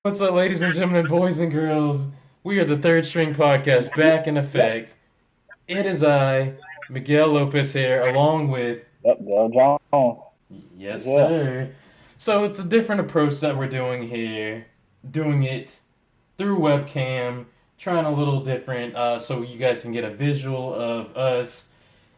What's up, ladies and gentlemen, boys and girls? We are the Third String Podcast back in Yep, effect. It is I, Miguel Lopez here, along with, yep, Bill Jones is yes, here. sir. So it's a different approach that we're doing here, doing it through webcam, trying a little different so you guys can get a visual of us.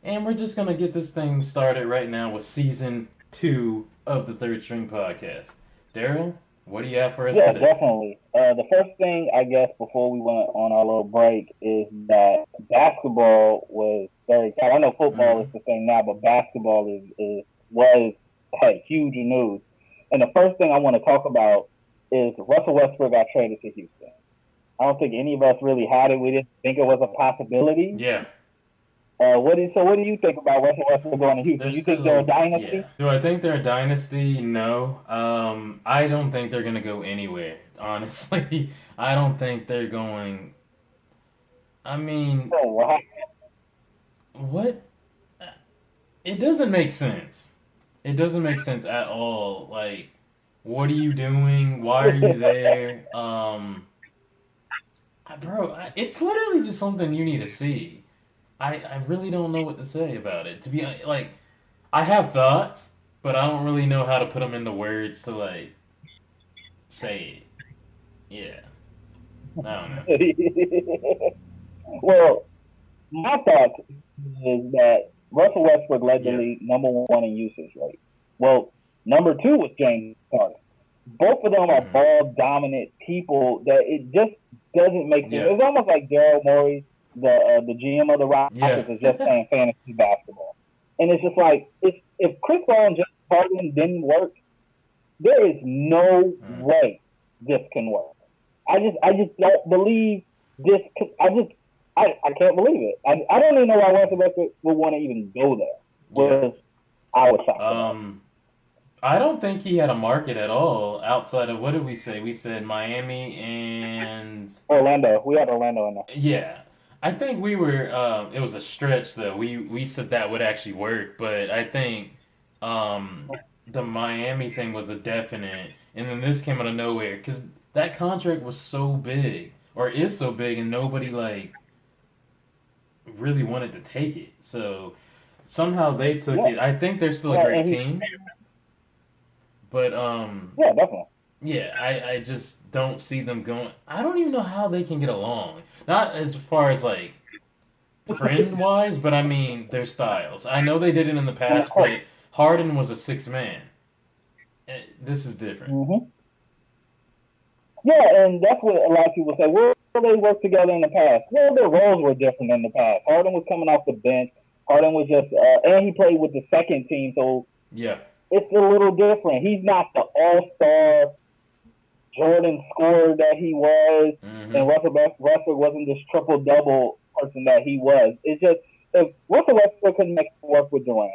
And we're just going to get this thing started right now with season 2 of the Third String Podcast. Daryl, what do you have for us Yeah, today? definitely. The first thing I guess before we went on our little break is that basketball was very tight. I know football is Mm-hmm. the thing now, but basketball is was had huge news. And the first thing I want to talk about is Russell Westbrook got traded to Houston. I don't think any of us really had it. We didn't think it was a possibility. Yeah. What do you think about Russell Westbrook going to Houston? They're You think they're a still, yeah. dynasty? Do I think they're a dynasty? No. I don't think they're gonna go anywhere. Honestly, I don't think they're going. I mean, Oh, wow. what? It doesn't make sense. It doesn't make sense at all. Like, what are you doing? Why are you there? Bro, it's literally just something you need to see. I really don't know what to say about it. To be like, I have thoughts, but I don't really know how to put them into words to like say it. Yeah, I don't know. Well, my thought is that Russell Westbrook led the Yeah. league number one in usage rate. Well, number two was James Harden. Both of them are Hmm. ball dominant people that it just doesn't make sense. Yeah. It's almost like Daryl Morey, the GM of the Yeah. Rockets, is just playing fantasy basketball, and it's just like if Chris Paul and James Harden didn't work, there is no Hmm. way this can work. I just don't believe this. I can't believe it. I don't even know why Russell Westbrook would want to even go there. Yeah. Was I was shocked about. Um, I don't think he had a market at all outside of what did we say? We said Miami and Orlando, we had Orlando in there. yeah. I think we were. It was a stretch though. We said that would actually work, but I think um, the Miami thing was a definite, and then this came out of nowhere because that contract was so big or is so big, and nobody like really wanted to take it. So somehow they took Yeah, it. I think they're still a yeah, great and he, team, but yeah, definitely. yeah, I just don't see them going. I don't even know how they can get along. Not as far as like friend wise, but I mean their styles. I know they did it in the On the past, court. but Harden was a six man. This is different. Mm-hmm. Yeah, and that's what a lot of people say. Well, they worked together in the past. Well, their roles were different in the past. Harden was coming off the bench. Harden was just, and he played with the second team, so Yeah. it's a little different. He's not the all-star Jordan scorer that he was, Mm-hmm. and Westbrook wasn't this triple double person that he was. It's just if Russell Westbrook couldn't make it work with Durant,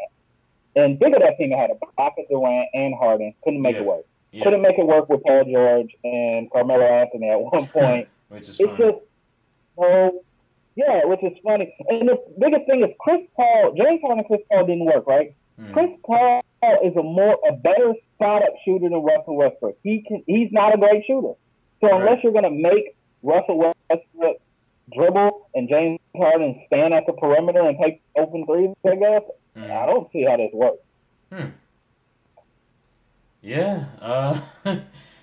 and bigger that team had a pocket Durant and Harden couldn't make it Yeah. work. Yeah. Couldn't make it work with Paul George and Carmelo Anthony at one point. Which is It's funny. just so yeah, which is funny. And the biggest thing is Chris Paul, James Harden and Chris Paul didn't work, right? Mm. Chris Paul is a better spot up shooter than Russell Westbrook. He's not a great shooter. So Right. unless you're gonna make Russell Westbrook dribble and James Harden stand at the perimeter and take open threes, I guess, I Mm. don't see how this works. Hmm. Yeah.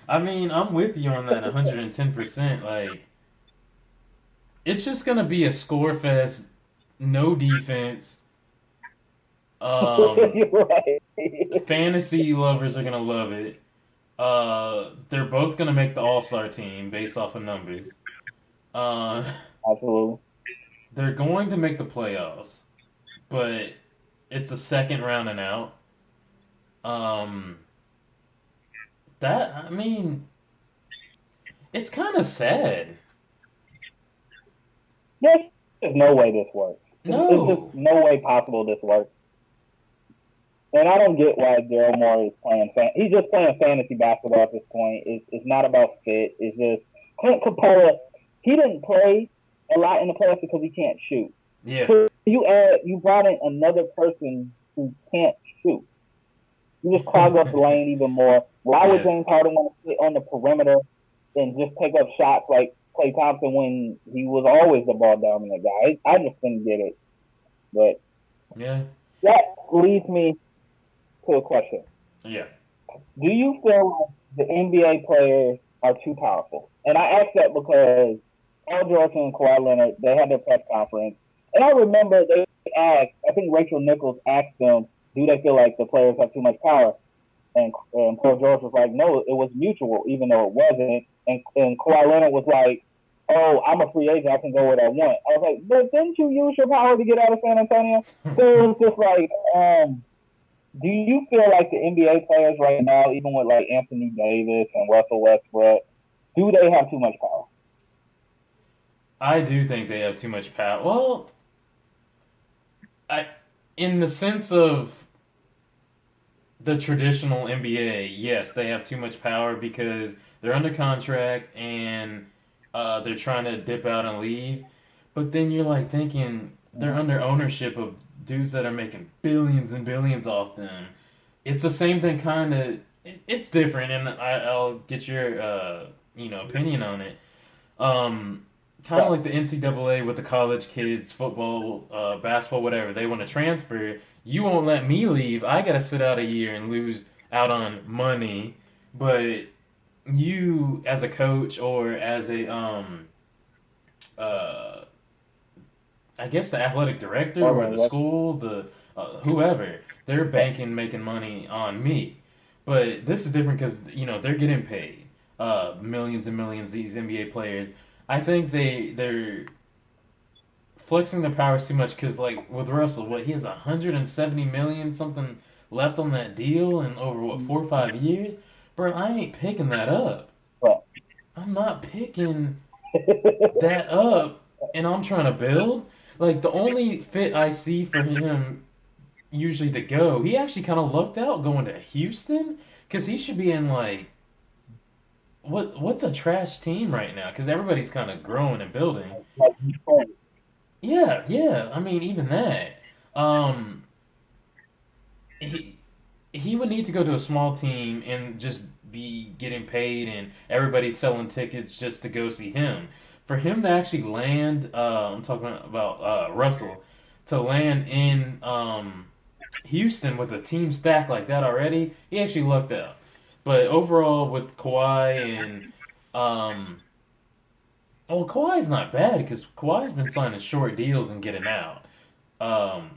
I mean, I'm with you on that 110%. Like, it's just gonna be a score fest, no defense. Um, You're right. fantasy lovers are gonna love it. They're both gonna make the All Star team based off of numbers. Uh, Absolutely. they're going to make the playoffs, but it's a second round and out. Um, that I mean, it's kind of sad. There's no way this works. It's just No. no way possible this works. And I don't get why Daryl Morey is playing. He's just playing fantasy basketball at this point. It's not about fit. It's just Clint Capella. He didn't play a lot in the playoffs because he can't shoot. Yeah. So you brought in another person who can't shoot. You just clog up the lane even more. Why would Yeah. James Harden want to sit on the perimeter? and just take up shots like Klay Thompson when he was always the ball dominant guy. I just didn't get it. But Yeah. that leads me to a question. Yeah. Do you feel like the NBA players are too powerful? And I ask that because Paul George and Kawhi Leonard, they had their press conference. And I remember they asked, I think Rachel Nichols asked them, do they feel like the players have too much power? And Paul George was like, no, it was mutual, even though it wasn't. And Kawhi Leonard was like, oh, I'm a free agent. I can go where I want. I was like, but didn't you use your power to get out of San Antonio? So it was just like, do you feel like the NBA players right now, even with like Anthony Davis and Russell Westbrook, do they have too much power? I do think they have too much power. Well, I, in the sense of the traditional NBA, yes, they have too much power because they're under contract and they're trying to dip out and leave. But then you're like thinking they're under ownership of dudes that are making billions and billions off them. It's the same thing, kind of. It's different, and I'll get your opinion on it. Um, Kind of Right. like the NCAA with the college kids, football, basketball, whatever. They want to transfer. You won't let me leave. I got to sit out a year and lose out on money. But you, as a coach or as a uh, I guess the athletic director or the Okay, school, the whoever, they're banking making money on me. But this is different because they're getting paid millions and millions. These NBA players, I think they're flexing their powers too much because like with Russell, what he has 170 million something left on that deal and over what 4 or 5 years, bro. I ain't picking that up. right. I'm not picking that up, and I'm trying to build. Like the only fit I see for him usually to go, he actually kind of lucked out going to Houston because he should be in like what's a trash team right now? Because everybody's kind of growing and building. Like, Yeah, yeah. I mean, even that. Um, he he would need to go to a small team and just be getting paid, and everybody selling tickets just to go see him. For him to actually land, I'm talking about Russell, to land in Houston with a team stack like that already, he actually lucked out. But overall, with Kawhi and well, Kawhi's not bad because Kawhi's been signing short deals and getting out. Um,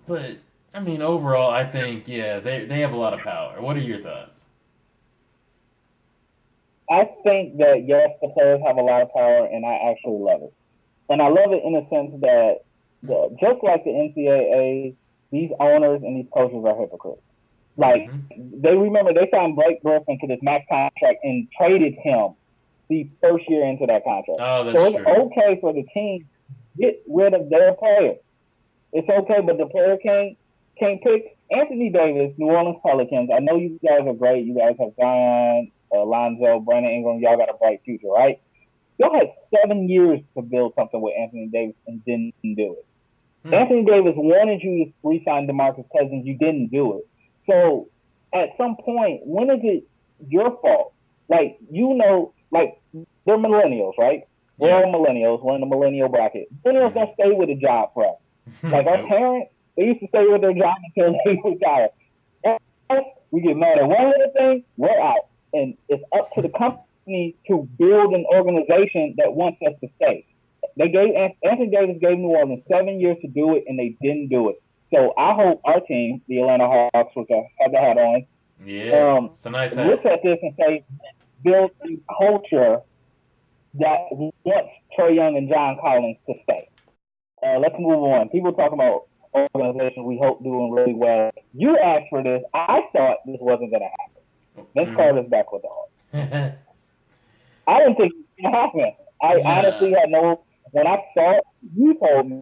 but I mean, overall, I think yeah, they have a lot of power. What are your thoughts? I think that yes, the players have a lot of power, and I actually love it. And I love it in the sense that just like the NCAA, these owners and these coaches are hypocrites. Like Mm-hmm. they remember they signed Blake Griffin to this max contract and traded him the first year into that contract. Oh, So that's it's true. okay for the team to get rid of their player. It's okay, but the player can't pick Anthony Davis, New Orleans Pelicans. I know you guys are great. You guys have Zion, Lonzo, Brandon Ingram. Y'all got a bright future, right? Y'all had 7 years to build something with Anthony Davis and didn't do it. Hmm. Anthony Davis wanted you to re-sign DeMarcus Cousins. You didn't do it. So at some point, when is it your fault? Like like they're millennials, right? We're Yeah. all millennials. We're in the millennial bracket. Millennials Mm-hmm. don't stay with a job forever. Like our Nope. parents, they used to stay with their job until they retire. We get mad at one little thing, we're out. And it's up to the company to build an organization that wants us to stay. They gave Anthony Davis gave New Orleans 7 years to do it, and they didn't do it. So I hope our team, the Atlanta Hawks, which I have the hat on, Yeah, it's a nice looks hat. at this and say, build a culture that wants Trae Young and John Collins to stay. Let's move on. People talk about organizations we hope doing really well. You asked for this. I thought this wasn't going to happen. Vince Mm-hmm. Carter's back with the Hawks. I didn't think it was going to happen. I Nah. honestly had no. When I saw it, you told me.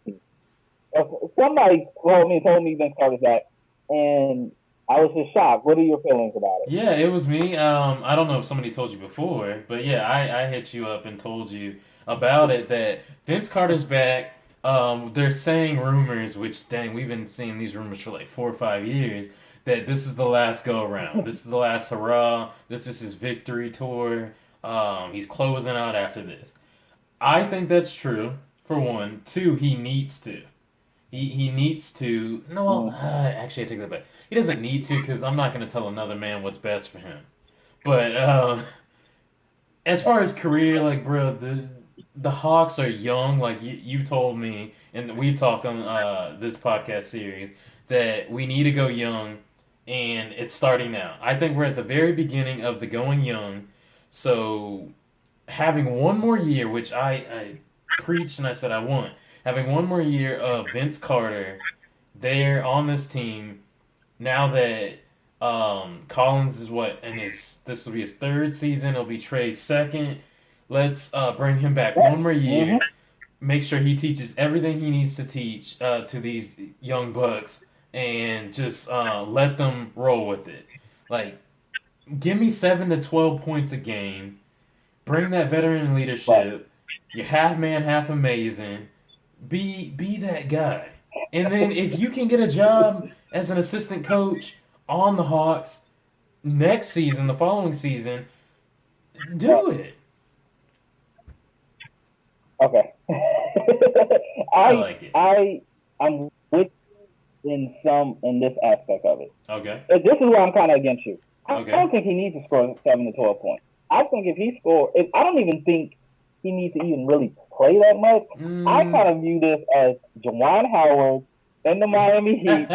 Somebody told me Vince Carter's back, and I was just shocked. What are your feelings about it? Yeah, it was me. I don't know if somebody told you before, but yeah, I hit you up and told you about it that Vince Carter's back. They're saying rumors, which dang, we've been seeing these rumors for like 4 or 5 years, that this is the last go around. This is the last hurrah. This is his victory tour. He's closing out after this. I think that's true. For one, two, he needs to. He needs to. No, well, actually, I take that back. He doesn't need to because I'm not going to tell another man what's best for him. But as far as career, like, bro, the Hawks are young. Like you told me, and we talked on this podcast series that we need to go young, and it's starting now. I think we're at the very beginning of the going young. So having one more year, which I preached and I said I want, having one more year of Vince Carter there on this team. Now that Collins is what in his this will be his third season. It'll be Trey's second. Let's bring him back one more year. Make sure he teaches everything he needs to teach to these young bucks, and just let them roll with it. Like, give me 7 to 12 points a game. Bring that veteran leadership. You're half man, half amazing. Be that guy. And then if you can get a job as an assistant coach on the Hawks next season, the following season, do it. Okay. I like it. I'm with you in this aspect of it. Okay. This is where I'm kind of against you. I Okay. don't think he needs to score 7 to 12 points. I think if he scores, I don't even think he needs to even really play that much. I kind of view this as Juwan Howard in the Miami Heat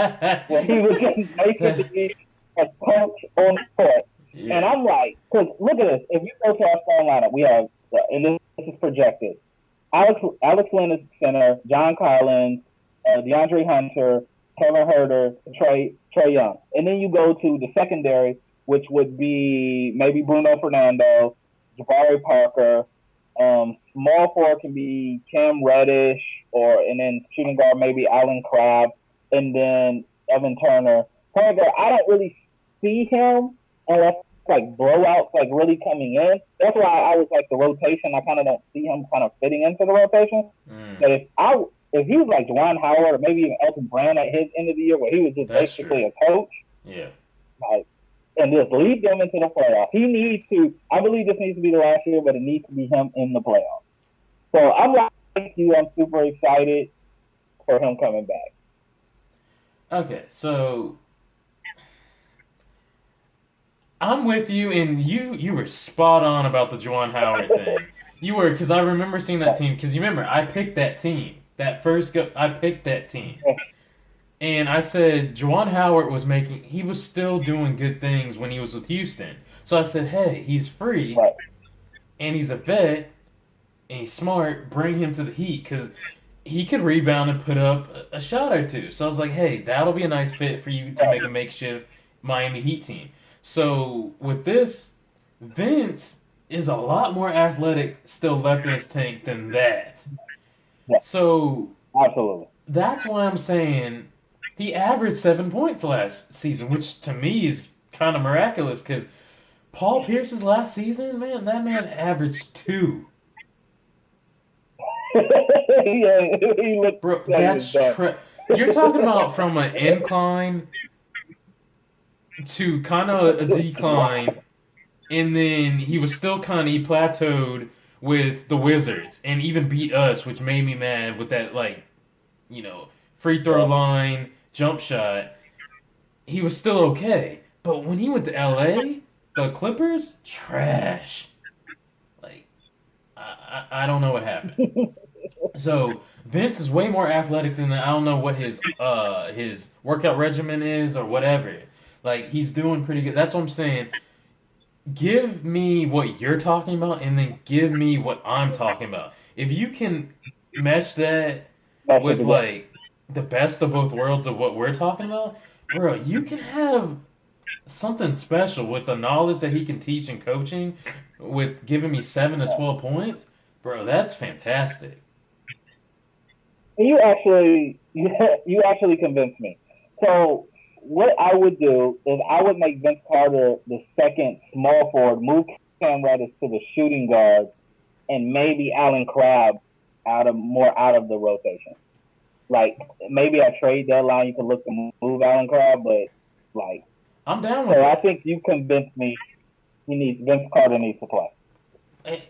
when he was just basically a coach on the court. Yeah. And I'm like, because look at this. If you go to our starting lineup, we have, and this is projected, Alex Lynn is center, John Collins, DeAndre Hunter, Kevin Huerter, Trey Young. And then you go to the secondary, which would be maybe Bruno Fernando, Jabari Parker. Small forward can be Cam Reddish, and then shooting guard maybe Allen Crabbe, and then Evan Turner. Point guard, I don't really see him unless like blowouts like really coming in. That's why I was like the rotation. I kind of don't see him kind of fitting into the rotation. But if he was like Juwan Howard or maybe even Elton Brand at his end of the year, where he was just basically a coach, like, and just lead them into the playoffs. He needs to. I believe this needs to be the last year, but it needs to be him in the playoffs. So I'm like you. I'm super excited for him coming back. Okay, so I'm with you, and you were spot on about the Juwan Howard thing. You were, because I remember seeing that team. Because you remember, I picked that team. I picked that team. And I said Juwan Howard he was still doing good things when he was with Houston. So I said, hey, he's free, and he's a vet, and he's smart. Bring him to the Heat, because he could rebound and put up a shot or two. So I was like, hey, that'll be a nice fit for you to make a makeshift Miami Heat team. So with this, Vince is a lot more athletic still left in his tank than that. So absolutely, that's why I'm saying he averaged 7 points last season, which to me is kind of miraculous because Paul Pierce's last season, man, that man averaged 2. Yeah, he looked. Bro, that's you're talking about from an incline to kind of a decline, and then he was still he plateaued with the Wizards and even beat us, which made me mad with that, like, free throw line, jump shot. He was still okay. But when he went to LA, the Clippers, trash. Like, I don't know what happened. So Vince is way more athletic than that. I don't know what his workout regimen is or whatever. Like, he's doing pretty good. That's what I'm saying. Give me what you're talking about, and then give me what I'm talking about. If you can mesh that with, like, the best of both worlds of what we're talking about, bro, you can have something special with the knowledge that he can teach in coaching with giving me 7 to 12 points. Bro, that's fantastic. You actually convinced me. So what I would do is I would make Vince Carter the second small forward, move Cam Reddish to the shooting guard, and maybe Allen Crabbe out of the rotation. Like, maybe at trade deadline you could look to move Allen Crabbe, but Like, I'm down with so I it. think you convinced me. Vince Carter needs to play. I,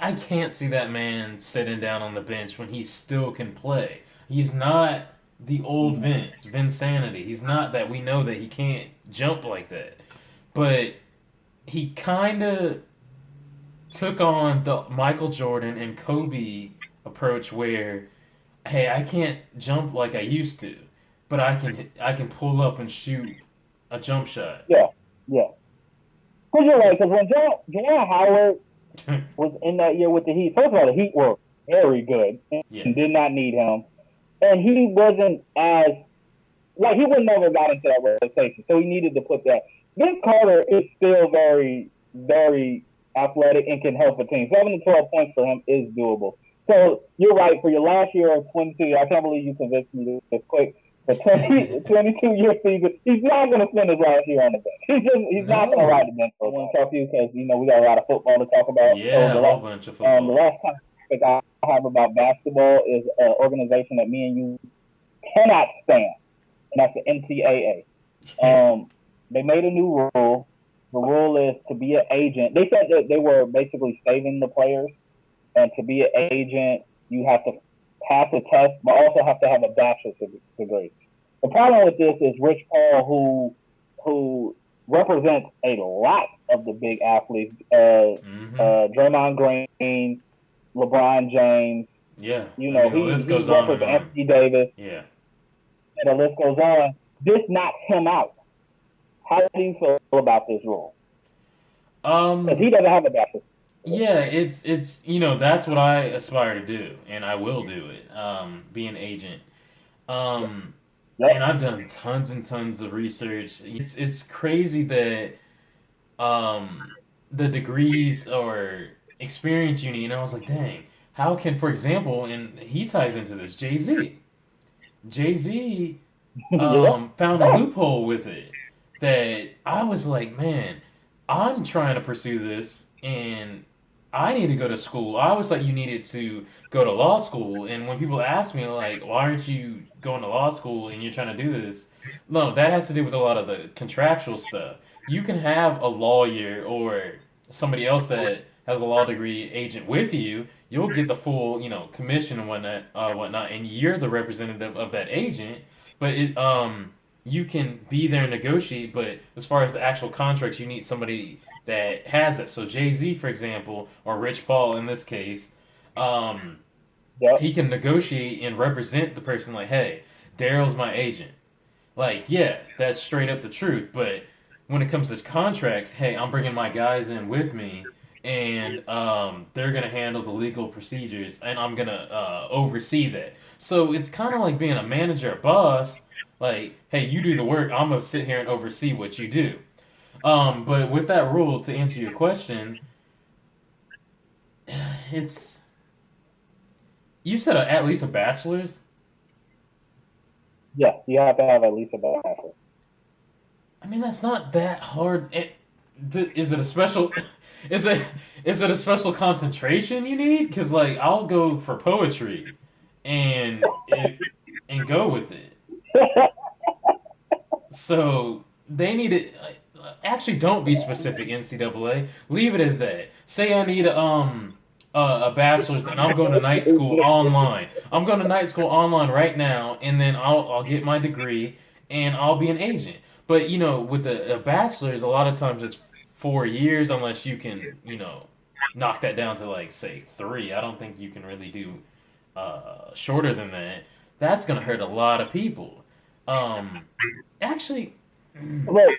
I can't see that man sitting down on the bench when he still can play. He's not the old Mm-hmm. Vince Sanity. He's not that. We know that he can't jump like that. But he kind of took on the Michael Jordan and Kobe approach where, hey, I can't jump like I used to, but I can pull up and shoot a jump shot. Yeah, yeah. Because you're right. Because when Juwan Howard was in that year with the Heat, first of all, the Heat were very good Yeah. and did not need him, and he wasn't as like he would never got into that rotation, so he needed to put that. Vince Carter is still very, very athletic and can help a team. 7 to 12 points for him is doable. So you're right. For your last year of 22, I can't believe you convinced me this quick. The 22-year season, he's not going to spend his last year on the bench. He's not going to ride No. the bench. I want to talk to you because we got a lot of football to talk about. So Yeah, a whole bunch of the football. last topic I have about basketball is an organization that me and you cannot stand, and that's the NCAA. Yeah. They made a new rule. The rule is to be an agent. They said that they were basically saving the players, and to be an agent, you have to pass a test, but also have to have a bachelor's degree. The problem with this is Rich Paul, who represents a lot of the big athletes, Mm-hmm. Draymond Green, LeBron James. Yeah. You I know, mean, the list he goes on and represents on. Anthony Davis, Yeah. and the list goes on. This knocks him out. How do you feel about this rule? Because he Um. doesn't have a bachelor's. Yeah. It's that's what I aspire to do, and I will do it. Be an agent. Um. And Yep. I've done tons and tons of research. It's crazy that um the degrees or experience you need. And I was like, dang, how can, for example, and he ties into this, Jay Z. Jay Z Yep. found a loophole with it that I was like, man, I'm trying to pursue this and I need to go to school. I always thought you needed to go to law school. And when people ask me, like, why aren't you going to law school and you're trying to do this? No, that has to do with a lot of the contractual stuff. You can have a lawyer or somebody else that has a law degree agent with you. You'll get the full, commission and whatnot, and you're the representative of that agent. But you can be there and negotiate. But as far as the actual contracts, you need somebody that has it. So Jay Z, for example, or Rich Paul in this case, um, Yep. he can negotiate and represent the person. Like, hey, Daryl's my agent. Like, yeah, that's straight up the truth. But when it comes to contracts, hey, I'm bringing my guys in with me, and they're gonna handle the legal procedures, and I'm gonna oversee that. So it's kind of like being a manager, a boss. Like, hey, you do the work. I'm gonna sit here and oversee what you do. But with that rule, to answer your question, it's you said at least a bachelor's. Yeah. You have to have at least a bachelor's. I mean, that's not that hard. Is it a special? Is it is it a special concentration you need? Because like I'll go for poetry, and and go with it. So they need it. Actually, don't be specific. NCAA, leave it as that. Say I need a bachelor's, and I'm going to night school online. I'm going to night school online right now, and then I'll get my degree, and I'll be an agent. But with a bachelor's, a lot of times it's 4 years, unless you can knock that down to like say 3. I don't think you can really do shorter than that. That's gonna hurt a lot of people. Um, Actually, Look,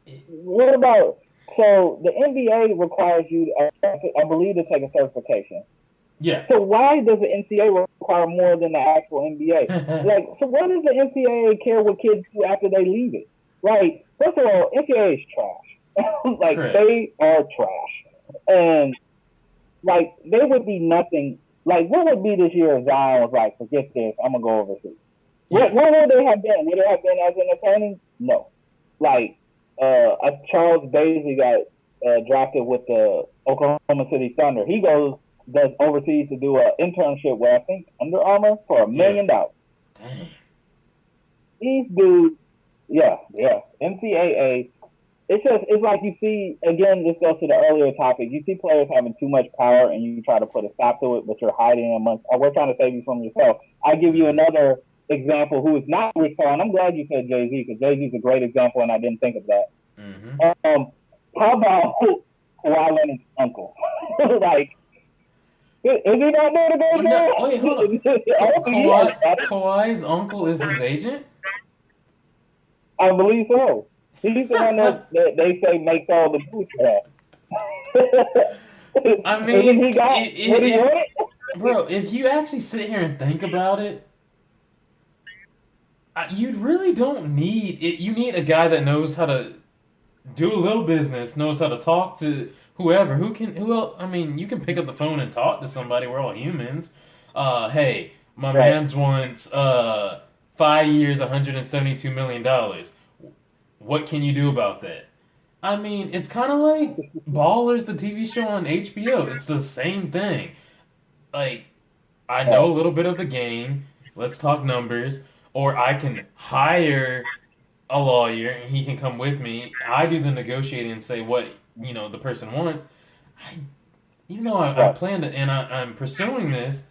it- what about so the NBA requires you, I believe, to take a certification. yeah. So why does the NCAA require more than the actual NBA? Like, so what does the NCAA care what kids do after they leave it? Like, first of all, NCAA is trash. Like, Correct. they are trash, and like they would be nothing. Like, what would be this year if Zion was like, forget this, I'm gonna go overseas? Yeah. What would they have been? Would they have been as entertaining? No. Like, Charles Baisley got drafted with the Oklahoma City Thunder. He does overseas to do an internship with I think Under Armour for $1 Yeah. million. Dang. these dudes, yeah. NCAA. It's like you see again. This goes to the earlier topic. You see players having too much power, and you try to put a stop to it, but you're hiding amongst. Or we're trying to save you from yourself. I give you Mm-hmm. another example who is not Rich Paul, and I'm glad you said Jay Z because Jay Z is a great example, and I didn't think of that. Mm-hmm. How about Kawhi Leonard's uncle? Like, is he not there to Well, go no, wait, hold on. there? Oh, yes, Kawhi's uncle is his agent? I believe so. He's the one that they say makes all the moves for that. I And then mean, he got what he wanted. bro, if you actually sit here and think about it, you really don't need it. You need a guy that knows how to do a little business, knows how to talk to whoever, who else. I mean, you can pick up the phone and talk to somebody. We're all humans. Hey, my Right. man's wants 5 years, $172 million. What can you do about that? I mean, it's kind of like Ballers, the TV show on HBO. It's the same thing. Like, I know Right. a little bit of the game. Let's talk numbers. Or I can hire a lawyer and he can come with me. I do the negotiating and say what, the person wants. I, I Right. planned it and I'm pursuing this.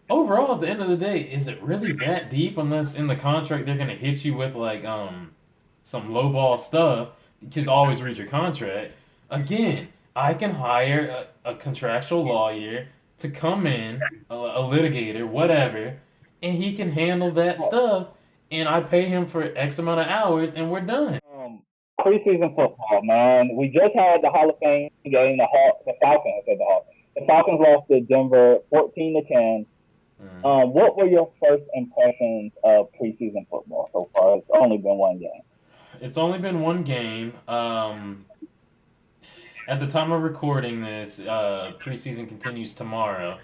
Overall, at the end of the day, is it really that deep unless in the contract they're gonna hit you with like some lowball stuff because always read your contract. Again, I can hire a contractual lawyer to come in, a litigator, whatever, and he can handle that stuff, and I pay him for X amount of hours, and we're done. Um, Preseason football, man. We just had the Hall of Fame game. The Falcons. I said the Hawks. The Falcons lost to Denver, 14-10. Mm. What were your first impressions of preseason football so far? It's only been one game. It's only been one game. At the time of recording this, preseason continues tomorrow.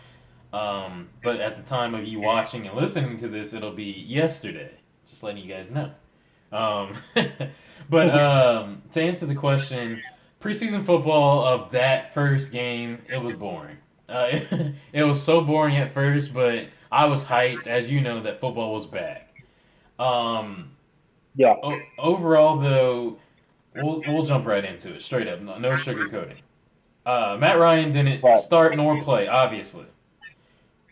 But at the time of you watching and listening to this, it'll be yesterday. Just letting you guys know. Um, but to answer the question, preseason football of that first game, it was boring. It was so boring at first, but I was hyped, as you know, that football was back. Um, Yeah. Overall, though, we'll jump right into it, straight up, no sugarcoating. Matt Ryan didn't Right. start nor play, obviously.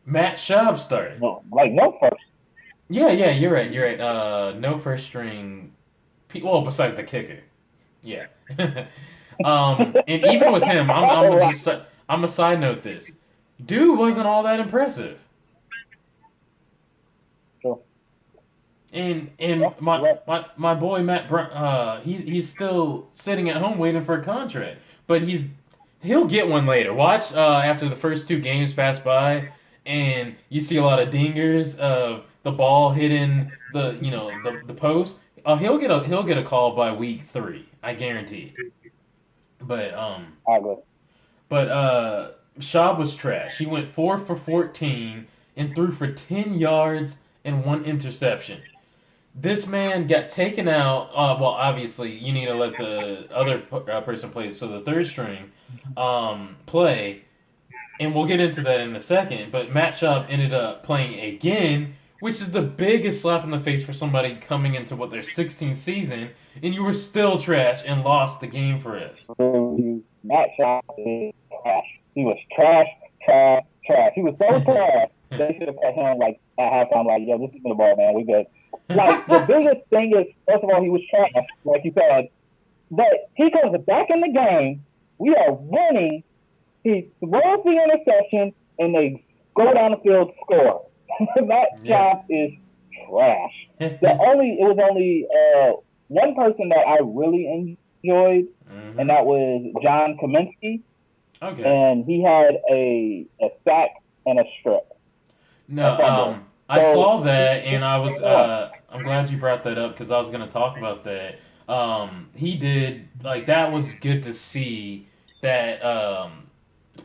Matt Schaub started. No, like no first. Yeah, you're right. You're right. No first string. Well, besides the kicker. Yeah. And even with him, Right. I'm a side note this. Dude wasn't all that impressive. Sure. And Yeah. Right. my boy Matt Brown, he's still sitting at home waiting for a contract, but he'll get one later. Watch after the first two games pass by, and you see a lot of dingers of the ball hitting the post. He'll get a call by week 3. I guarantee it. But I agree. Schaub was trash. He went 4 for 14 and threw for 10 yards and one interception. This man got taken out. Well, obviously, you need to let the other person play, so the third string play, and we'll get into that in a second. But Matt Schaub ended up playing again, which is the biggest slap in the face for somebody coming into their 16th season, and you were still trash and lost the game for us. Matt Schaub is trash. He was trash, trash, trash. He was so trash. They should have put him like at halftime, like, yo, this is the ball, man. We good. Like the biggest thing is, first of all, he was trash, like you said. But he comes back in the game. We are winning. He throws the interception, and they go down the field, score. That Yeah. job is trash. It was only one person that I really enjoyed, and Hmm. that was John Kaminsky, Okay. and he had a sack and a strip, No, a fumble. I So saw that, and I was yeah, I'm glad you brought that up because I was gonna talk about that. He did like that was good to see that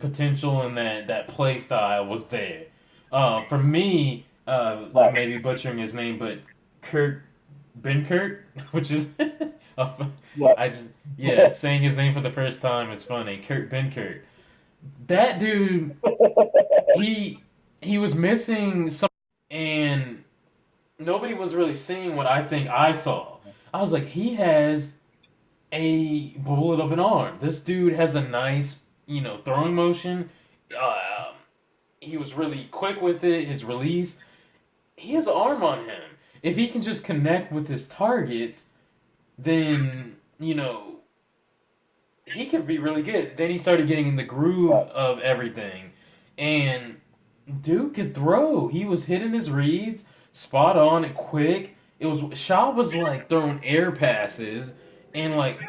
potential and that play style was there. For me, I right, may be butchering his name, but Kurt Benkert, which is yeah, I just yeah saying his name for the first time is funny. Kurt Benkert. That dude, he he was missing some, and nobody was really seeing what I think I saw. I was like, he has a bullet of an arm. This dude has a nice, throwing motion. Uh, he was really quick with it. His release. He has an arm on him. If he can just connect with his targets, then he could be really good. Then he started getting in the groove Right. of everything, and dude could throw. He was hitting his reads spot on, quick. It was Shaw was like throwing air passes, and like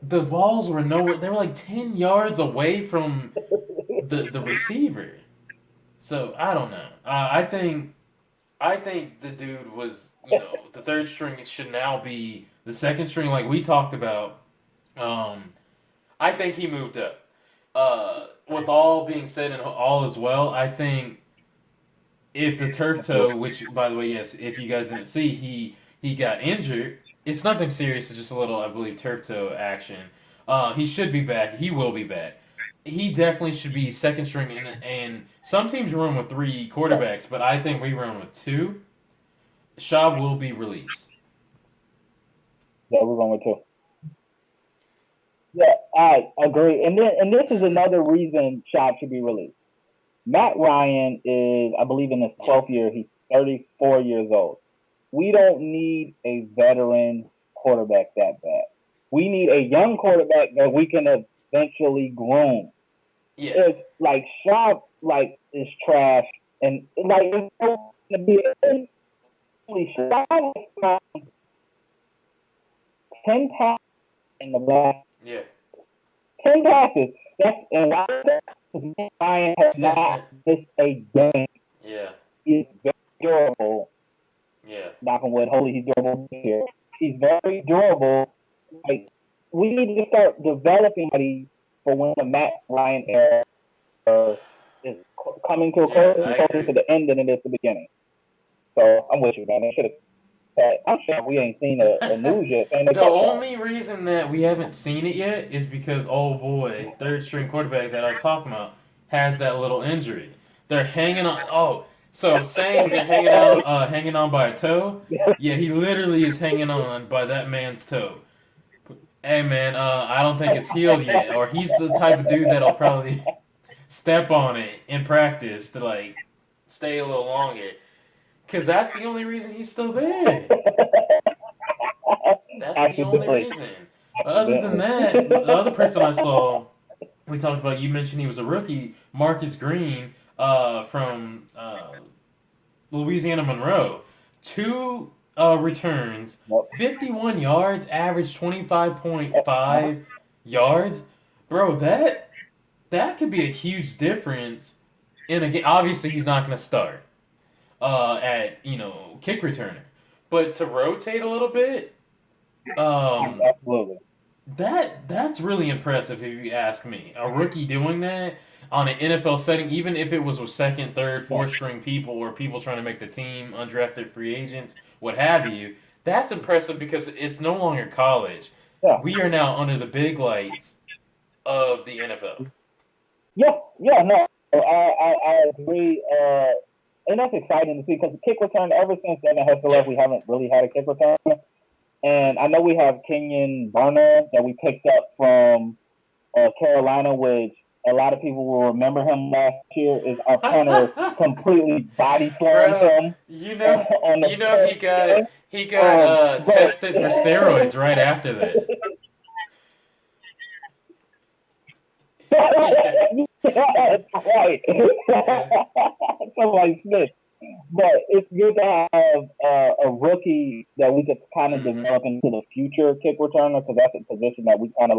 the balls were nowhere. They were like 10 yards away from the receiver. So I don't know. I think the dude was the third string. It should now be the second string, like we talked about. Um, I think he moved up. With all being said and all as well, I think if the turf toe, which by the way, yes, if you guys didn't see, he got injured. It's nothing serious. It's just a little, I believe, turf toe action. He should be back. He will be back. He definitely should be second string, and some teams run with three quarterbacks, but I think we run with two. Shaw will be released. Yeah, we're going with two. Yeah, I agree. And this is another reason Schaub should be released. Matt Ryan is, I believe, in his Yeah. 12th year. He's 34 years old. We don't need a veteran quarterback that bad. We need a young quarterback that we can eventually groom. Yeah. It's like Schaub, like, is trash, and like it's going to be Schaub has 10 passes in the last Yeah. 10 passes. That's and Ryan has not missed a game. Yeah. He's very durable. Yeah. Knock on wood. Hopefully he's durable here. He's very durable. Like, we need to start developing somebody for when the Matt Ryan era is coming to a close and closer to the end than it is the beginning. So I'm with you, man. They should have. I'm sure we ain't seen a news yet. The only reason that we haven't seen it yet is because, oh boy, third string quarterback that I was talking about has that little injury. They're hanging on. Oh, so saying they're hanging on by a toe. Yeah, he literally is hanging on by that man's toe. Hey man, I don't think it's healed yet, or he's the type of dude that'll probably step on it in practice to like stay a little longer. Because that's the only reason he's still there. That's the only reason. Other than that, the other person I saw, we talked about, you mentioned he was a rookie, Marcus Green from Louisiana Monroe. 2 returns, 51 yards, average 25.5 yards. Bro, that could be a huge difference in a game. Obviously, he's not going to start at kick returner, but to rotate a little bit, absolutely, that's really impressive if you ask me. A rookie doing that on an NFL setting, even if it was with second, third, fourth string people or people trying to make the team, undrafted free agents, what have you, that's impressive because it's no longer college. Yeah. We are now under the big lights of the NFL. Yeah, no, I agree. And that's exciting to see because the kick return, ever since Devin Hester left, we haven't really had a kick return. And I know we have Kenyon Burner that we picked up from Carolina, which a lot of people will remember him last year. Is our punter completely body slammed him? He got tested for steroids right after that. That's right. Somebody Smith. But it's good to have a rookie that we could kind of develop into the future kick returner because that's a position that we kind of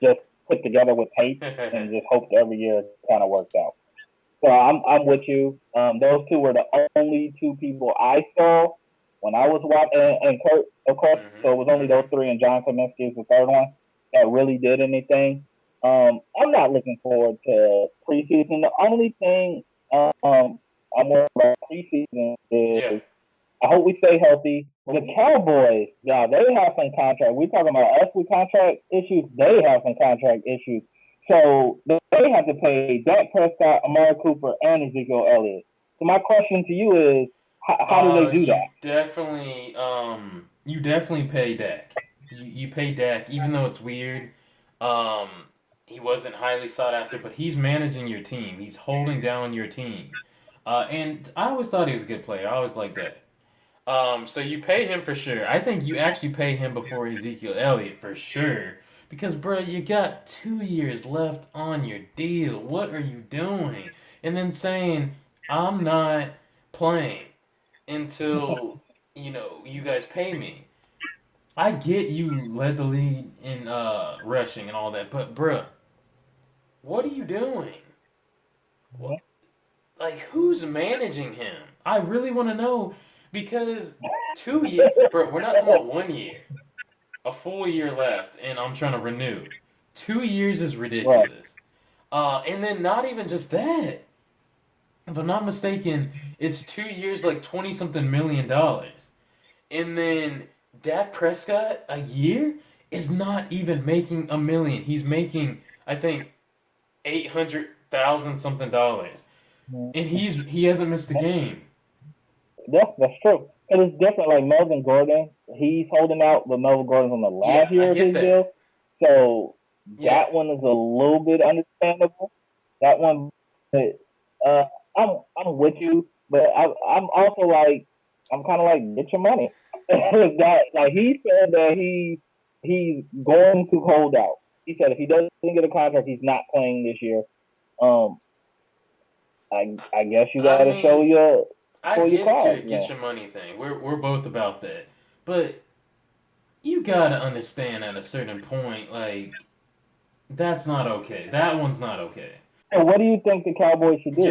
just put together with tape and just hope every year it kind of works out. So I'm with you. Those two were the only two people I saw when I was watching, and Kurt, of course. So it was only those three, and John Kaminsky is the third one that really did anything. I'm not looking forward to preseason. The only thing I'm worried about preseason is I hope we stay healthy. The Cowboys, yeah, they have some contract. We're talking about us with contract issues. They have some contract issues. So they have to pay Dak Prescott, Amari Cooper, and Ezekiel Elliott. So my question to you is, How do they do that? You definitely pay Dak. You pay Dak, even though it's weird. Um, he wasn't highly sought after, but he's managing your team. He's holding down your team. And I always thought he was a good player. I always liked that. So you pay him for sure. I think you actually pay him before Ezekiel Elliott for sure. Because, bro, you got 2 years left on your deal. What are you doing? And then saying, I'm not playing until, you guys pay me. I get you led the league in rushing and all that, but, bruh, what are you doing? What, like, who's managing him? I really want to know because 2 years, bro, we're not talking about 1 year. A full year left, and I'm trying to renew. 2 years is Right. ridiculous. And then not even just that. If I'm not mistaken, it's 2 years, like 20 something million dollars. And then Dak Prescott, a year, is not even making a million. He's making, I think, 800,000 something dollars. And he hasn't missed a game. That's true. And it's different. Like Melvin Gordon, he's holding out, but Melvin Gordon's on the Yeah, last I year of get his that. deal, so Yeah. that one is a little bit understandable. That one, but, uh, I'm with you, but I'm also like I'm kind of like get your money. That like he said that he's going to hold out. He said if he doesn't get a contract, he's not playing this year. Um, I guess you I got to show mean, your I show your get your cards, get man. your money thing. We're both about that. But you gotta understand at a certain point, like, that's not okay. That one's not okay. So what do you think the Cowboys should do?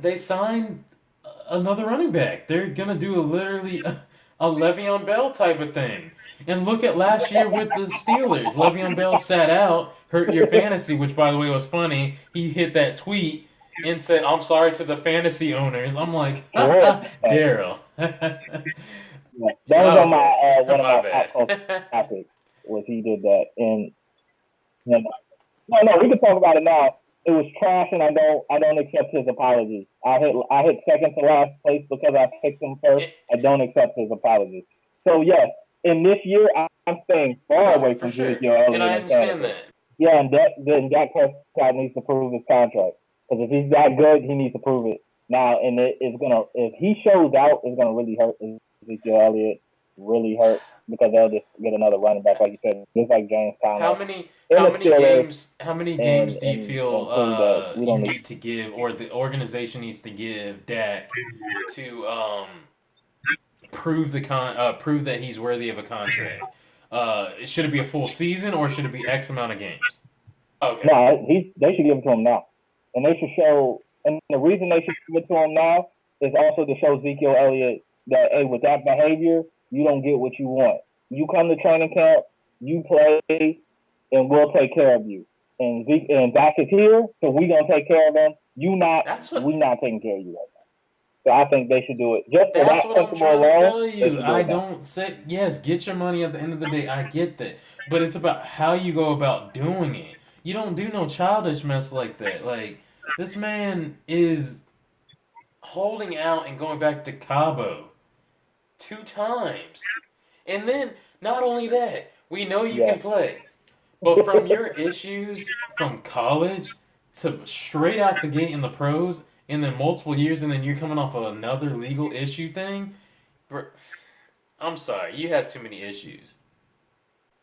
They signed another running back. They're gonna do literally a Le'Veon Bell type of thing. And look at last year with the Steelers. Le'Veon Bell sat out, hurt your fantasy, which by the way was funny. He hit that tweet and said, "I'm sorry to the fantasy owners." I'm like, Sure. Daryl. Yeah. That was on my Okay, one of my my pop bad. culture topics was he did that, and you know, no, we can talk about it now. It was trash, and I don't accept his apology. I hit second to last place because I picked him first. I don't accept his apology. So yes, in this year I'm staying far No, away for from sure, Ezekiel and Elliott I and understand fantasy. that. Yeah, and then Dak Prescott needs to prove his contract because if he's that good, he needs to prove it now. And it's gonna if he shows out, it's gonna really hurt Ezekiel Elliott. Really hurt because they'll just get another running back, like you said, just like James How Conner many in how the many Steelers, games how many and games do you and feel and prove that we you don't need. need to give or the organization needs to give Dak to prove that he's worthy of a contract? Should it be a full season or should it be X amount of games? Okay. No, they should give it to him now, and they should show. And the reason they should give it to him now is also to show Ezekiel Elliott that hey, with that behavior, you don't get what you want. You come to training camp, you play, and we'll take care of you. And Zeke and Dak is here, so we gonna take care of him. You not, That's what we not taking care of you right now. So I think they should do it just for That's that what I'm principle trying to alone. tell They you. should do I it now. don't say, yes, get your money at the end of the day. I get that. But it's about how you go about doing it. You don't do no childish mess like that. Like, this man is holding out and going back to Cabo 2 times. And then, not only that, we know you Yeah. can play. But from your issues from college to straight out the gate in the pros, and then multiple years, and then you're coming off of another legal issue thing, bro, I'm sorry, you had too many issues.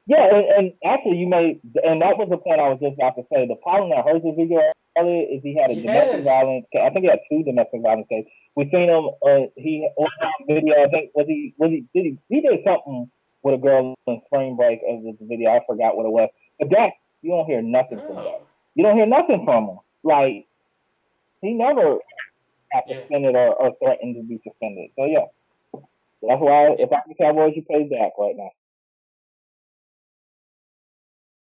Yeah, and actually, you may, and that was the point I was just about to say. The problem that hurts Ezekiel Elliott is he had a domestic Yes. violence. I think he had two domestic violence cases. We seen him. He on video. I think he did something with a girl in spring break as this video. I forgot what it was. But that you don't hear nothing from that. No. You don't hear nothing from him. Like he never got Yeah. suspended or threatened to be suspended. So yeah, that's why Yeah. if I'm the Cowboys, you pay Dak right now.